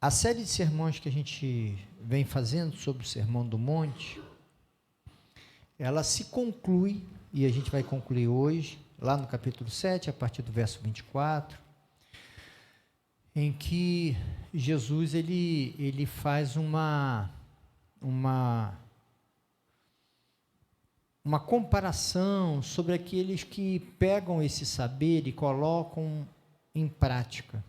A série de sermões que a gente vem fazendo sobre o Sermão do Monte, ela se conclui, e a gente vai concluir hoje, lá no capítulo 7, a partir do verso 24, em que Jesus ele faz uma comparação sobre aqueles que pegam esse saber e colocam em prática.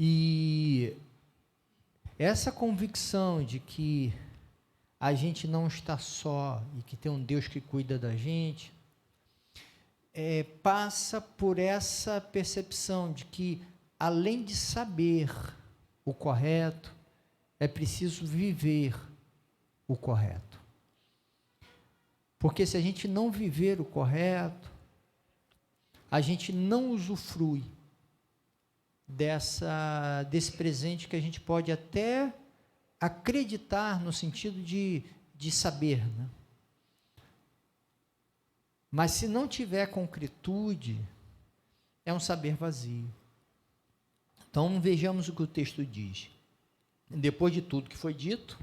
E essa convicção de que a gente não está só e que tem um Deus que cuida da gente, passa por essa percepção de que, além de saber o correto, é preciso viver o correto. Porque se a gente não viver o correto, a gente não usufrui desse presente que a gente pode até acreditar no sentido de saber, né? Mas se não tiver concretude, é um saber vazio. Então vejamos o que o texto diz. Depois de tudo que foi dito,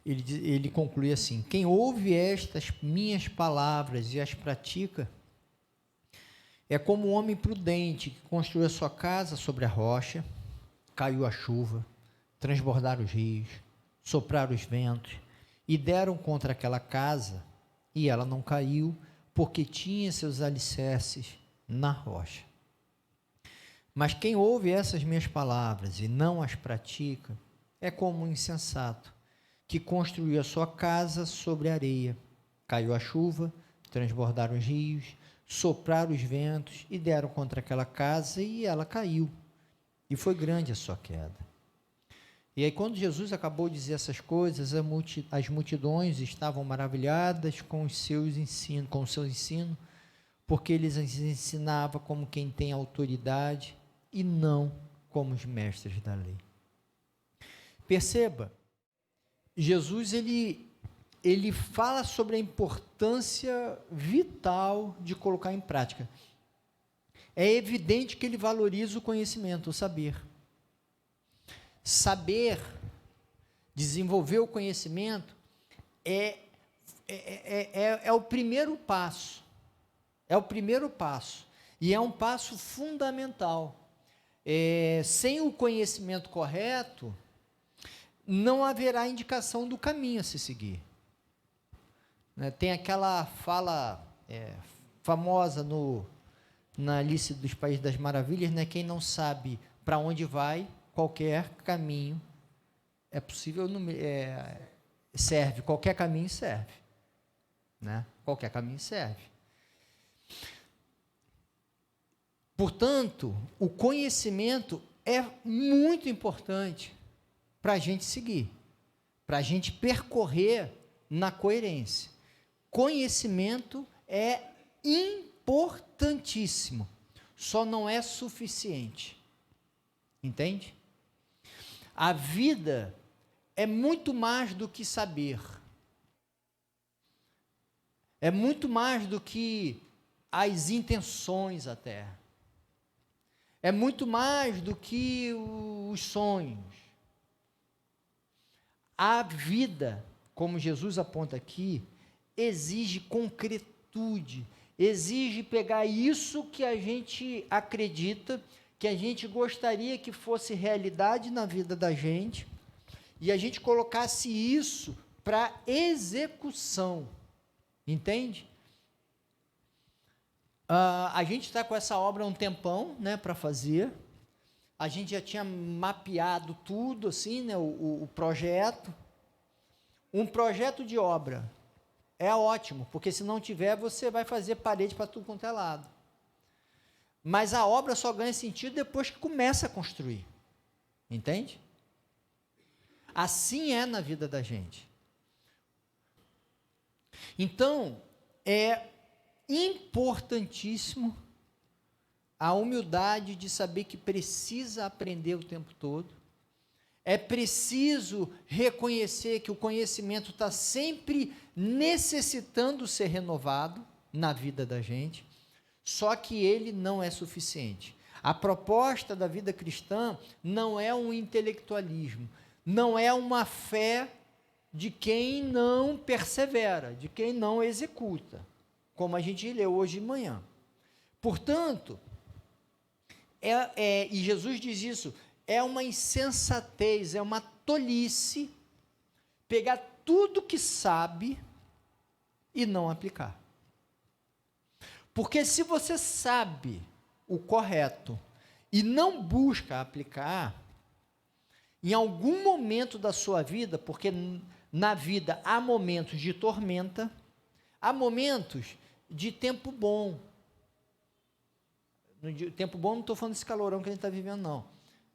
ele conclui assim: quem ouve estas minhas palavras e as pratica, é como um homem prudente que construiu a sua casa sobre a rocha. Caiu a chuva, transbordaram os rios, sopraram os ventos, e deram contra aquela casa, e ela não caiu, porque tinha seus alicerces na rocha. Mas quem ouve essas minhas palavras e não as pratica, é como um insensato, que construiu a sua casa sobre a areia. Caiu a chuva, transbordaram os rios, sopraram os ventos e deram contra aquela casa, e ela caiu, e foi grande a sua queda. E aí, quando Jesus acabou de dizer essas coisas, as multidões estavam maravilhadas com o seu ensino, porque ele as ensinava como quem tem autoridade e não como os mestres da lei. Perceba, Jesus ele fala sobre a importância vital de colocar em prática. É evidente que ele valoriza o conhecimento, o saber. Saber, desenvolver o conhecimento é o primeiro passo. É o primeiro passo. E é um passo fundamental. Sem o conhecimento correto, não haverá indicação do caminho a se seguir. Tem aquela fala famosa na Alice dos Países das Maravilhas, né? Quem não sabe para onde vai, qualquer caminho é possível, serve, qualquer caminho serve, né? Qualquer caminho serve. Portanto, o conhecimento é muito importante para a gente seguir, para a gente percorrer na coerência. Conhecimento é importantíssimo, só não é suficiente. Entende? A vida é muito mais do que saber. É muito mais do que as intenções até. É muito mais do que os sonhos. A vida, como Jesus aponta aqui, exige concretude, exige pegar isso que a gente acredita, que a gente gostaria que fosse realidade na vida da gente, e a gente colocasse isso para execução, entende? A gente está com essa obra há um tempão, né, para fazer. A gente já tinha mapeado tudo, assim, né, o projeto. Um projeto de obra é ótimo, porque se não tiver, você vai fazer parede para tudo quanto é lado. Mas a obra só ganha sentido depois que começa a construir. Entende? Assim é na vida da gente. Então, é importantíssimo a humildade de saber que precisa aprender o tempo todo. É preciso reconhecer que o conhecimento está sempre necessitando ser renovado na vida da gente, só que ele não é suficiente. A proposta da vida cristã não é um intelectualismo, não é uma fé de quem não persevera, de quem não executa, como a gente leu hoje de manhã. Portanto, e Jesus diz isso, é uma insensatez, é uma tolice pegar tudo que sabe e não aplicar. Porque se você sabe o correto e não busca aplicar, em algum momento da sua vida, porque na vida há momentos de tormenta, há momentos de tempo bom. Tempo bom não estou falando desse calorão que a gente está vivendo, não.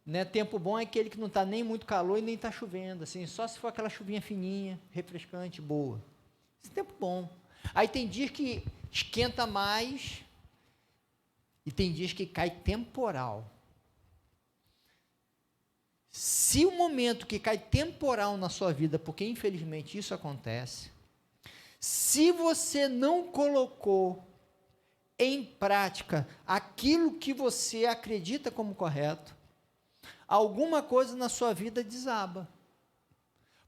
Né? Tempo bom é aquele que não está nem muito calor e nem está chovendo, assim, só se for aquela chuvinha fininha, refrescante, boa. Esse tempo bom. Aí tem dias que esquenta mais e tem dias que cai temporal. Se o momento que cai temporal na sua vida, porque infelizmente isso acontece, se você não colocou em prática aquilo que você acredita como correto, alguma coisa na sua vida desaba.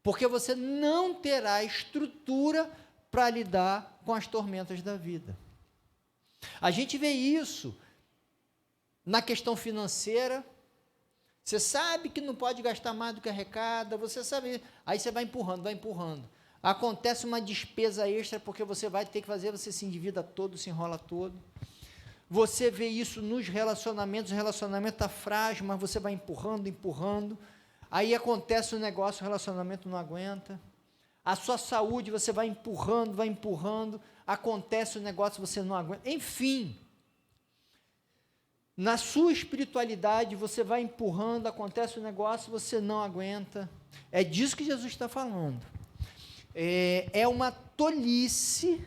Porque você não terá estrutura para lidar com as tormentas da vida. A gente vê isso na questão financeira. Você sabe que não pode gastar mais do que arrecada, você sabe, aí você vai empurrando, vai empurrando. Acontece uma despesa extra porque você vai ter que fazer, você se endivida todo, se enrola todo. Você vê isso nos relacionamentos, o relacionamento está frágil, mas você vai empurrando, empurrando. Aí acontece um negócio, o relacionamento não aguenta. A sua saúde, você vai empurrando. Acontece um negócio, você não aguenta. Enfim, na sua espiritualidade, você vai empurrando, acontece um negócio, você não aguenta. É disso que Jesus está falando. É uma tolice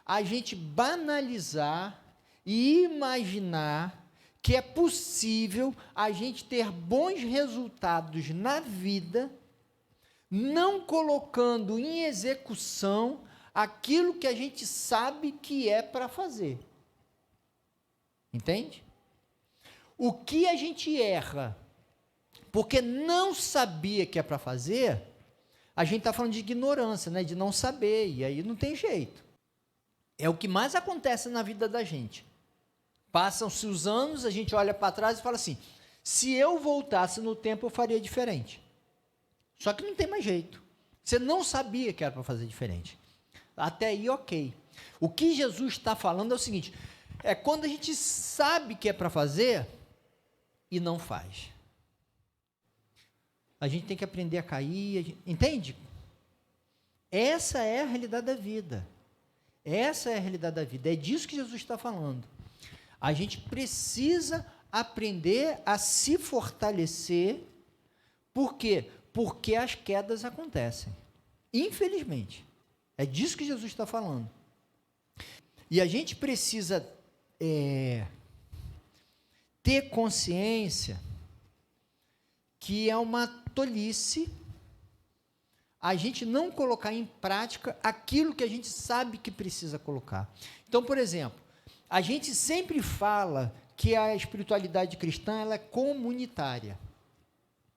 a gente banalizar e imaginar que é possível a gente ter bons resultados na vida, não colocando em execução aquilo que a gente sabe que é para fazer. Entende? O que a gente erra, porque não sabia que é para fazer, a gente está falando de ignorância, né? De não saber, e aí não tem jeito. É o que mais acontece na vida da gente. Passam-se os anos, a gente olha para trás e fala assim, se eu voltasse no tempo, eu faria diferente. Só que não tem mais jeito. Você não sabia que era para fazer diferente. Até aí, ok. O que Jesus está falando é o seguinte, é quando a gente sabe que é para fazer e não faz. A gente tem que aprender a cair, entende? Essa é a realidade da vida. Essa é a realidade da vida. É disso que Jesus está falando. A gente precisa aprender a se fortalecer. Por quê? Porque as quedas acontecem. Infelizmente. É disso que Jesus está falando. E a gente precisa ter consciência que é uma tolice a gente não colocar em prática aquilo que a gente sabe que precisa colocar. Então, por exemplo, a gente sempre fala que a espiritualidade cristã ela é comunitária.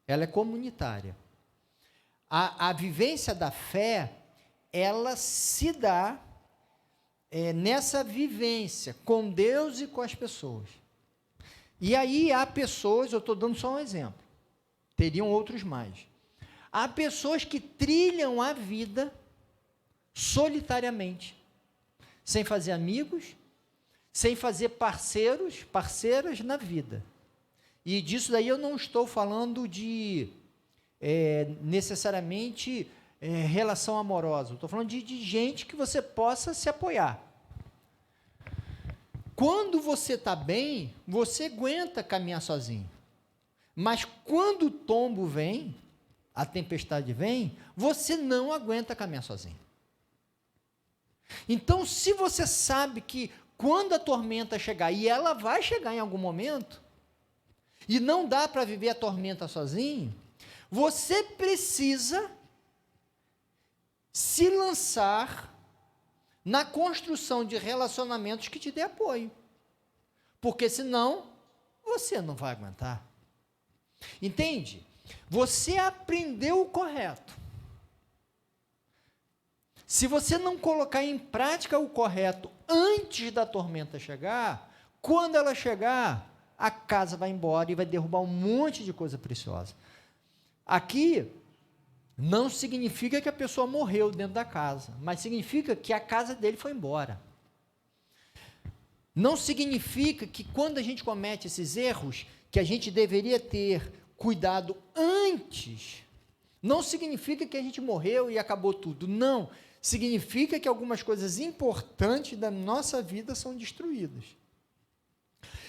Ela é comunitária. A vivência da fé, ela se dá nessa vivência com Deus e com as pessoas. E aí há pessoas, eu estou dando só um exemplo, teriam outros mais. Há pessoas que trilham a vida solitariamente, sem fazer amigos, sem fazer parceiras na vida. E disso daí eu não estou falando de necessariamente relação amorosa, estou falando de gente que você possa se apoiar. Quando você está bem, você aguenta caminhar sozinho. Mas quando o tombo vem, a tempestade vem, você não aguenta caminhar sozinho. Então, se você sabe que quando a tormenta chegar, e ela vai chegar em algum momento, e não dá para viver a tormenta sozinho, você precisa se lançar na construção de relacionamentos que te dê apoio. Porque senão, você não vai aguentar. Entende? Você aprendeu o correto. Se você não colocar em prática o correto antes da tormenta chegar, quando ela chegar, a casa vai embora e vai derrubar um monte de coisa preciosa. Aqui, não significa que a pessoa morreu dentro da casa, mas significa que a casa dele foi embora. Não significa que quando a gente comete esses erros, que a gente deveria ter cuidado antes, não significa que a gente morreu e acabou tudo, não. Significa que algumas coisas importantes da nossa vida são destruídas.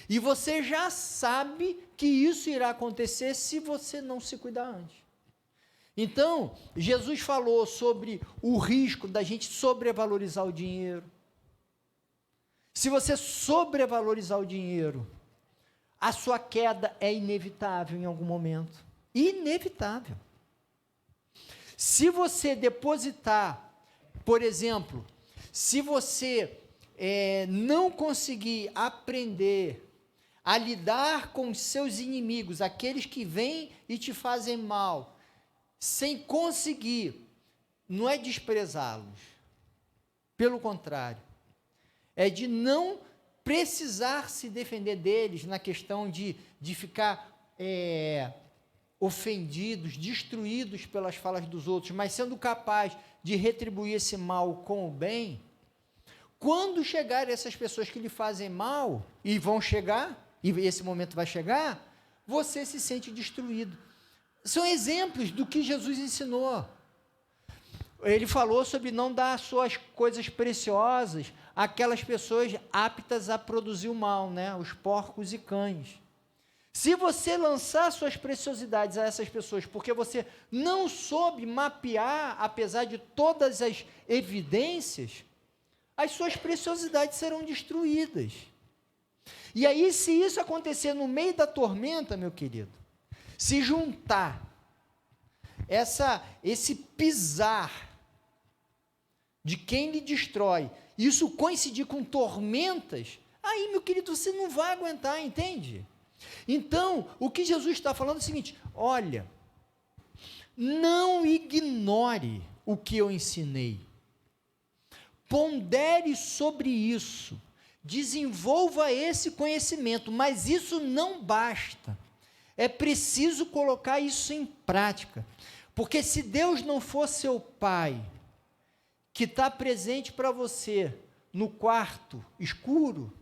E você já sabe que isso irá acontecer se você não se cuidar antes. Então, Jesus falou sobre o risco da gente sobrevalorizar o dinheiro. Se você sobrevalorizar o dinheiro, a sua queda é inevitável em algum momento. Inevitável. Se você depositar, por exemplo, se você não conseguir aprender a lidar com os seus inimigos, aqueles que vêm e te fazem mal, sem conseguir, não é desprezá-los, pelo contrário, é de não precisar se defender deles na questão de ficar ofendidos, destruídos pelas falas dos outros, mas sendo capaz de retribuir esse mal com o bem. Quando chegarem essas pessoas que lhe fazem mal, e vão chegar, e esse momento vai chegar, você se sente destruído. São exemplos do que Jesus ensinou. Ele falou sobre não dar suas coisas preciosas àquelas pessoas aptas a produzir o mal, né? Os porcos e cães. Se você lançar suas preciosidades a essas pessoas, porque você não soube mapear, apesar de todas as evidências, as suas preciosidades serão destruídas. E aí, se isso acontecer no meio da tormenta, meu querido, se juntar esse pisar de quem lhe destrói, isso coincidir com tormentas, aí, meu querido, você não vai aguentar, entende? Então, o que Jesus está falando é o seguinte: olha, não ignore o que eu ensinei, pondere sobre isso, desenvolva esse conhecimento, mas isso não basta, é preciso colocar isso em prática, porque se Deus não for seu Pai, que está presente para você no quarto escuro,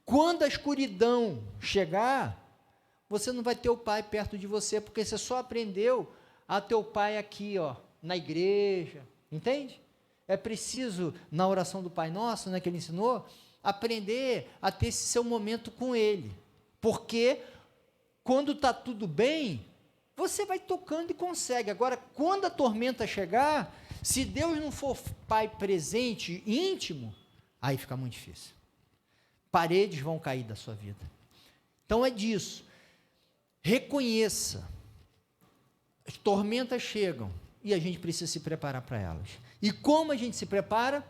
quando a escuridão chegar, você não vai ter o Pai perto de você, porque você só aprendeu a ter o Pai aqui, ó, na igreja, entende? É preciso, na oração do Pai Nosso, né, que ele ensinou, aprender a ter esse seu momento com Ele, porque quando está tudo bem, você vai tocando e consegue. Agora, quando a tormenta chegar, se Deus não for Pai presente, íntimo, aí fica muito difícil. Paredes vão cair da sua vida. Então é disso. Reconheça. As tormentas chegam e a gente precisa se preparar para elas. E como a gente se prepara?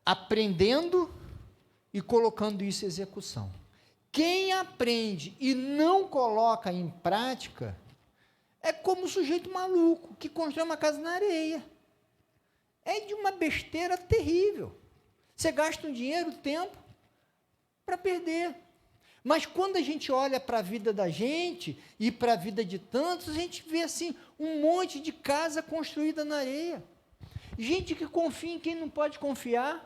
Aprendendo e colocando isso em execução. Quem aprende e não coloca em prática é como um sujeito maluco que constrói uma casa na areia. É de uma besteira terrível. Você gasta um dinheiro, tempo, para perder. Mas quando a gente olha para a vida da gente e para a vida de tantos, a gente vê assim um monte de casa construída na areia. Gente que confia em quem não pode confiar.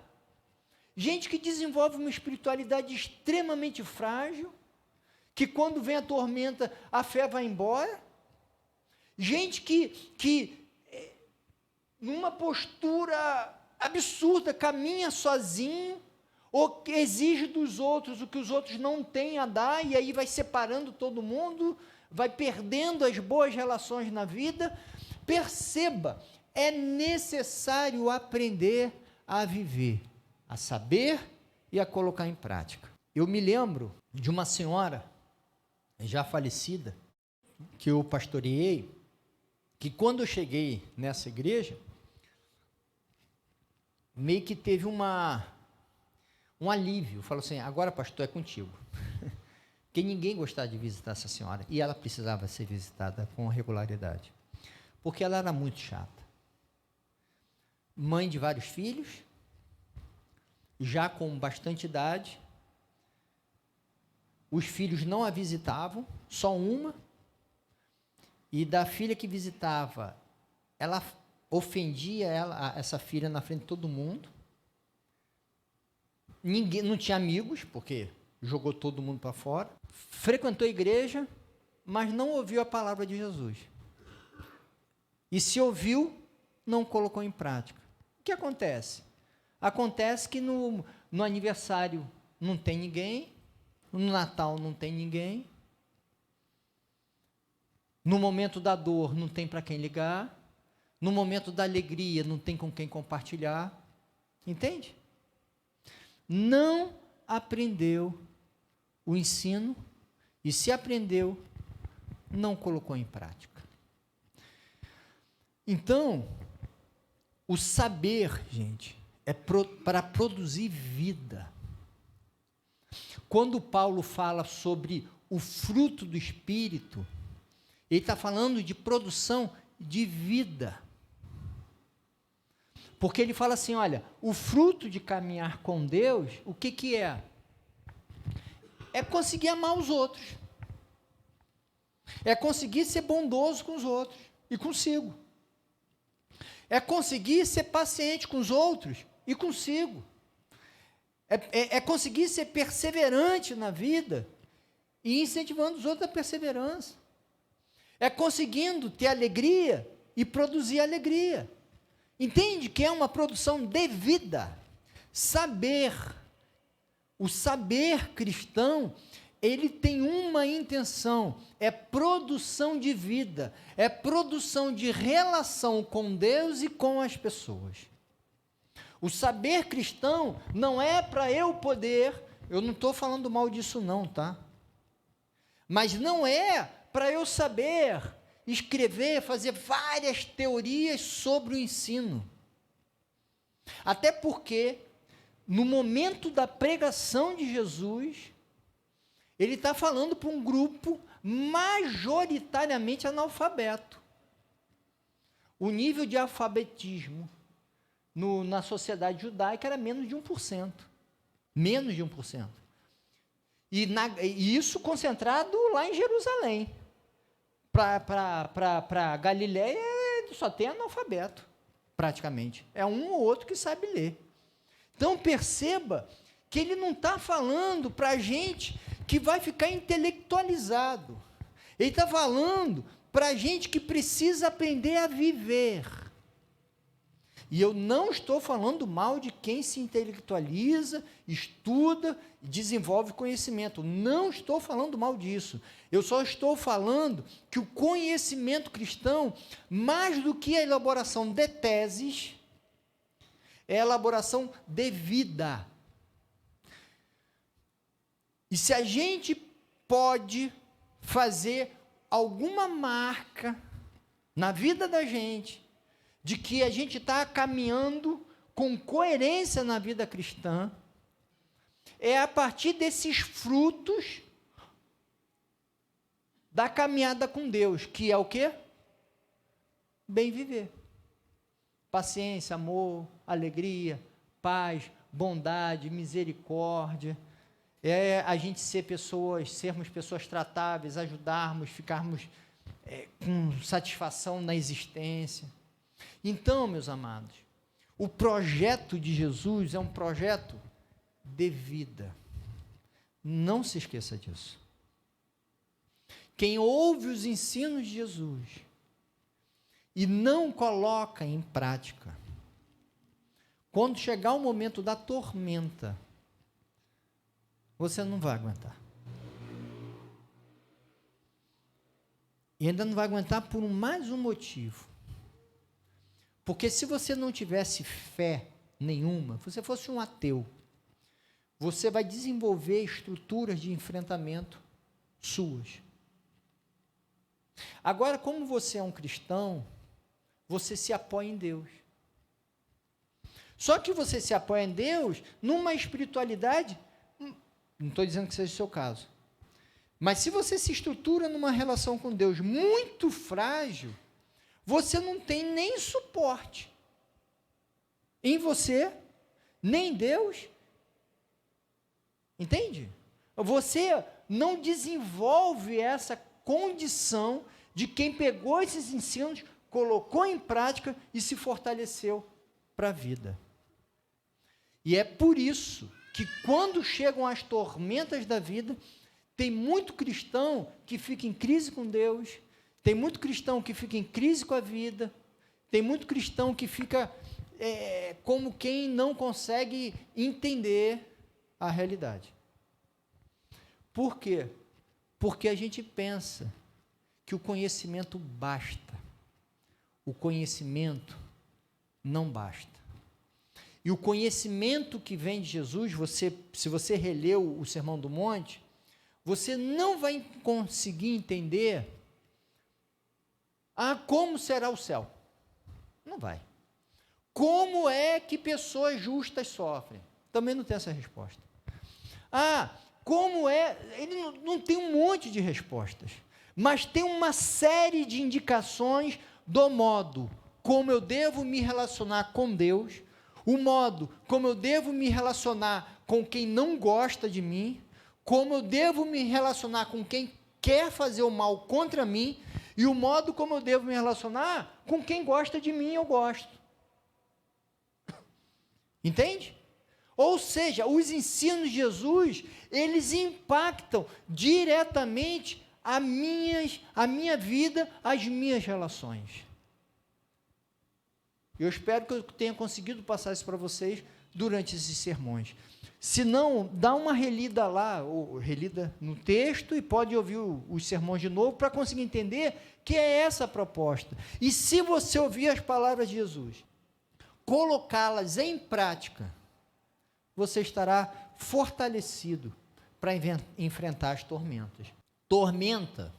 Gente que desenvolve uma espiritualidade extremamente frágil, que quando vem a tormenta, a fé vai embora. Gente que numa postura absurda, caminha sozinho, ou exige dos outros o que os outros não têm a dar, e aí vai separando todo mundo, vai perdendo as boas relações na vida. Perceba, é necessário aprender a viver, a saber e a colocar em prática. Eu me lembro de uma senhora, já falecida, que eu pastoreei, que quando eu cheguei nessa igreja, meio que teve um alívio, falou assim: agora pastor, é contigo. Porque ninguém gostava de visitar essa senhora. E ela precisava ser visitada com regularidade. Porque ela era muito chata. Mãe de vários filhos, já com bastante idade. Os filhos não a visitavam, só uma. E da filha que visitava, ela ofendia essa filha na frente de todo mundo. Ninguém, não tinha amigos, porque jogou todo mundo para fora. Frequentou a igreja, mas não ouviu a palavra de Jesus. E se ouviu, não colocou em prática. O que acontece? Acontece que no aniversário não tem ninguém, no Natal não tem ninguém, no momento da dor não tem para quem ligar, no momento da alegria não tem com quem compartilhar. Entende? Não aprendeu o ensino, e se aprendeu, não colocou em prática. Então, o saber, gente, é para produzir vida. Quando Paulo fala sobre o fruto do Espírito, ele está falando de produção de vida. Porque ele fala assim, olha, o fruto de caminhar com Deus, o que é? É conseguir amar os outros. É conseguir ser bondoso com os outros e consigo. É conseguir ser paciente com os outros e consigo. É conseguir ser perseverante na vida e incentivando os outros à perseverança. É conseguindo ter alegria e produzir alegria. Entende que é uma produção de vida. Saber. O saber cristão, ele tem uma intenção, é produção de vida, é produção de relação com Deus e com as pessoas. O saber cristão não é para eu poder, eu não estou falando mal disso não, tá? Mas não é para eu saber escrever, fazer várias teorias sobre o ensino. Até porque, no momento da pregação de Jesus, ele está falando para um grupo majoritariamente analfabeto. O nível de alfabetismo na sociedade judaica era menos de 1%. Menos de 1%. E isso concentrado lá em Jerusalém. Para Galiléia só tem analfabeto, praticamente. É um ou outro que sabe ler. Então perceba que ele não está falando para a gente que vai ficar intelectualizado. Ele está falando para a gente que precisa aprender a viver. E eu não estou falando mal de quem se intelectualiza, estuda, desenvolve conhecimento. Não estou falando mal disso. Eu só estou falando que o conhecimento cristão, mais do que a elaboração de teses, é a elaboração de vida. E se a gente pode fazer alguma marca na vida da gente, de que a gente está caminhando com coerência na vida cristã, é a partir desses frutos da caminhada com Deus, que é o quê? Bem viver. Paciência, amor, alegria, paz, bondade, misericórdia. É a gente sermos pessoas tratáveis, ajudarmos, ficarmos com satisfação na existência. Então, meus amados, o projeto de Jesus é um projeto de vida. Não se esqueça disso. Quem ouve os ensinos de Jesus e não coloca em prática, quando chegar o momento da tormenta, você não vai aguentar. E ainda não vai aguentar por mais um motivo. Porque se você não tivesse fé nenhuma, se você fosse um ateu, você vai desenvolver estruturas de enfrentamento suas. Agora, como você é um cristão, você se apoia em Deus. Só que você se apoia em Deus numa espiritualidade, não estou dizendo que seja o seu caso, Mas se você se estrutura numa relação com Deus muito frágil, você não tem nem suporte em você, nem em Deus. Entende? Você não desenvolve essa condição de quem pegou esses ensinos, colocou em prática e se fortaleceu para a vida. E é por isso que quando chegam as tormentas da vida, tem muito cristão que fica em crise com Deus, tem muito cristão que fica em crise com a vida, tem muito cristão que fica como quem não consegue entender a realidade. Por quê? Porque a gente pensa que o conhecimento basta. O conhecimento não basta. E o conhecimento que vem de Jesus, se você releu o Sermão do Monte, você não vai conseguir entender como será o céu. Não vai. Como é que pessoas justas sofrem? Também não tem essa resposta. Como é? Ele não tem um monte de respostas, mas tem uma série de indicações do modo como eu devo me relacionar com Deus, o modo como eu devo me relacionar com quem não gosta de mim, como eu devo me relacionar com quem quer fazer o mal contra mim, e o modo como eu devo me relacionar com quem gosta de mim, eu gosto. Entende? Ou seja, os ensinos de Jesus, eles impactam diretamente a minha vida, as minhas relações. Eu espero que eu tenha conseguido passar isso para vocês durante esses sermões. Se não, dá uma relida lá, ou relida no texto, e pode ouvir os sermões de novo, para conseguir entender que é essa a proposta. E se você ouvir as palavras de Jesus, colocá-las em prática, você estará fortalecido para enfrentar as tormentas. Tormenta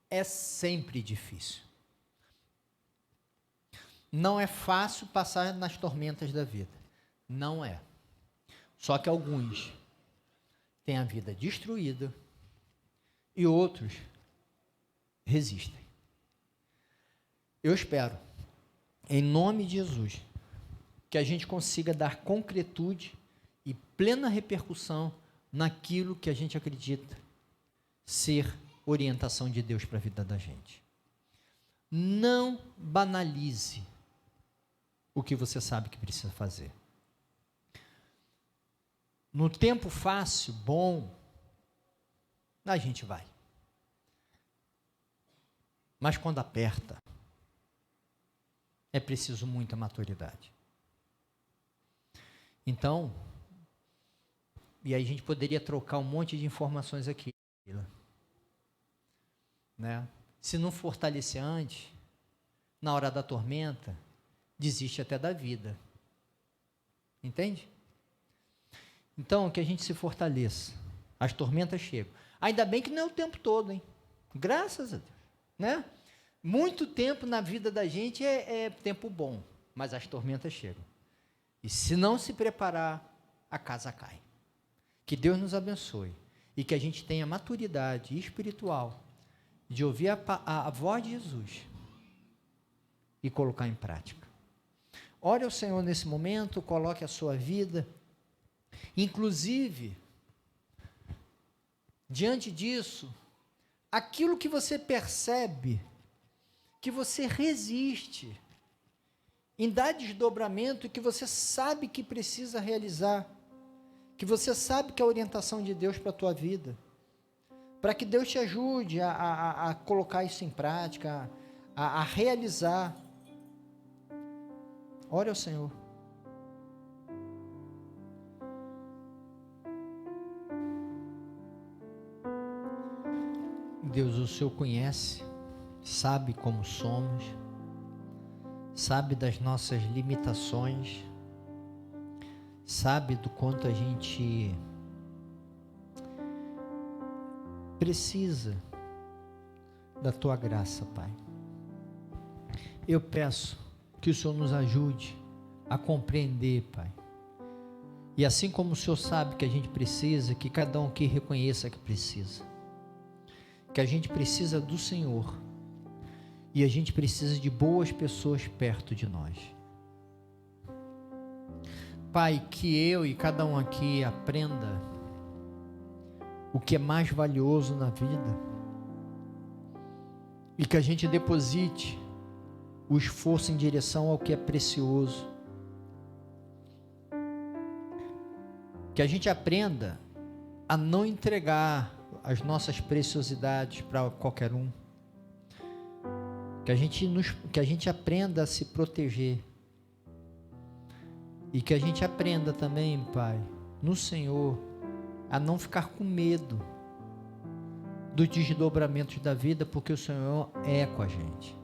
é sempre difícil. Não é fácil passar nas tormentas da vida. Não é. Só que alguns têm a vida destruída e outros resistem. Eu espero, em nome de Jesus, que a gente consiga dar concretude e plena repercussão naquilo que a gente acredita ser orientação de Deus para a vida da gente. Não banalize o que você sabe que precisa fazer. No tempo fácil, bom, a gente vai. Mas quando aperta, é preciso muita maturidade. Então, e aí a gente poderia trocar um monte de informações aqui, né? Se não fortalecer antes, na hora da tormenta, desiste até da vida. Entende? Então, que a gente se fortaleça. As tormentas chegam. Ainda bem que não é o tempo todo, hein? Graças a Deus, né? Muito tempo na vida da gente é tempo bom, mas as tormentas chegam. E se não se preparar, a casa cai. Que Deus nos abençoe e que a gente tenha maturidade espiritual de ouvir a voz de Jesus e colocar em prática. Ore ao Senhor nesse momento, coloque a sua vida, inclusive, diante disso, aquilo que você percebe, que você resiste, em dar desdobramento e que você sabe que precisa realizar, que você sabe que é a orientação de Deus para a tua vida, para que Deus te ajude a colocar isso em prática, a realizar. Ore ao Senhor. Deus, o Senhor conhece, sabe como somos, sabe das nossas limitações, sabe do quanto a gente precisa da Tua graça, Pai. Eu peço que o Senhor nos ajude a compreender, Pai. E assim como o Senhor sabe que a gente precisa, que cada um aqui reconheça que precisa. que a gente precisa do Senhor e a gente precisa de boas pessoas perto de nós. Pai, que eu e cada um aqui aprenda o que é mais valioso na vida e que a gente deposite o esforço em direção ao que é precioso. Que a gente aprenda a não entregar as nossas preciosidades para qualquer um. Que a gente aprenda a se proteger. E que a gente aprenda também, Pai, no Senhor, a não ficar com medo dos desdobramentos da vida, porque o Senhor é com a gente.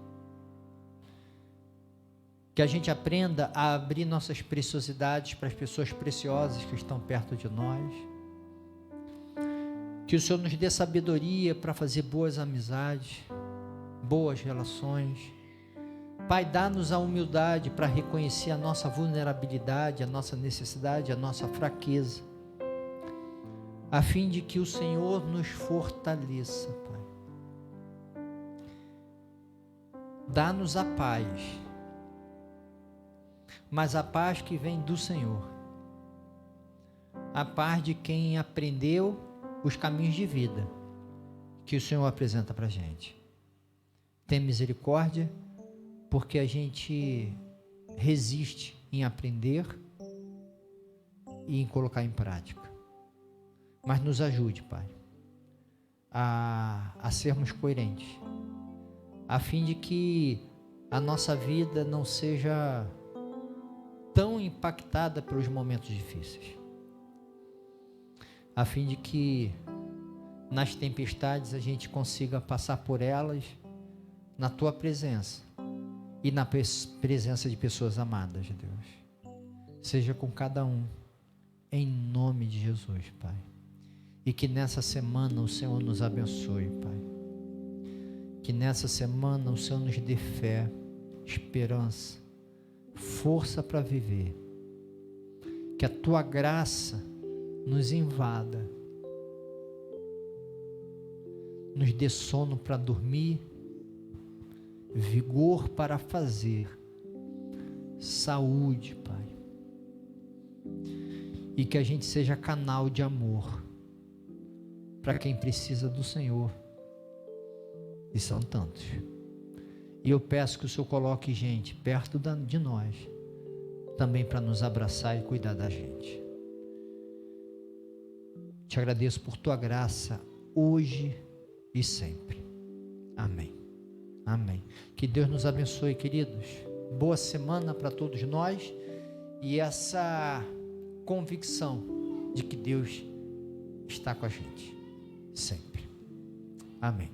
Que a gente aprenda a abrir nossas preciosidades para as pessoas preciosas que estão perto de nós. Que o Senhor nos dê sabedoria para fazer boas amizades, boas relações. Pai, dá-nos a humildade para reconhecer a nossa vulnerabilidade, a nossa necessidade, a nossa fraqueza, a fim de que o Senhor nos fortaleça, Pai. Dá-nos a paz, mas a paz que vem do Senhor, a paz de quem aprendeu os caminhos de vida que o Senhor apresenta para a gente. Tem misericórdia, porque a gente resiste em aprender e em colocar em prática. Mas nos ajude, Pai, a sermos coerentes, a fim de que a nossa vida não seja tão impactada pelos momentos difíceis, a fim de que nas tempestades a gente consiga passar por elas na Tua presença e na presença de pessoas amadas, Deus. Seja com cada um, em nome de Jesus, Pai. E que nessa semana o Senhor nos abençoe, Pai. Que nessa semana o Senhor nos dê fé, esperança, força para viver. Que a Tua graça nos invada, nos dê sono para dormir, vigor para fazer, saúde, Pai. E que a gente seja canal de amor para quem precisa do Senhor. E são tantos. E eu peço que o Senhor coloque gente perto de nós, também para nos abraçar e cuidar da gente. Te agradeço por Tua graça, hoje e sempre. Amém. Amém. Que Deus nos abençoe, queridos. Boa semana para todos nós e essa convicção de que Deus está com a gente sempre. Amém.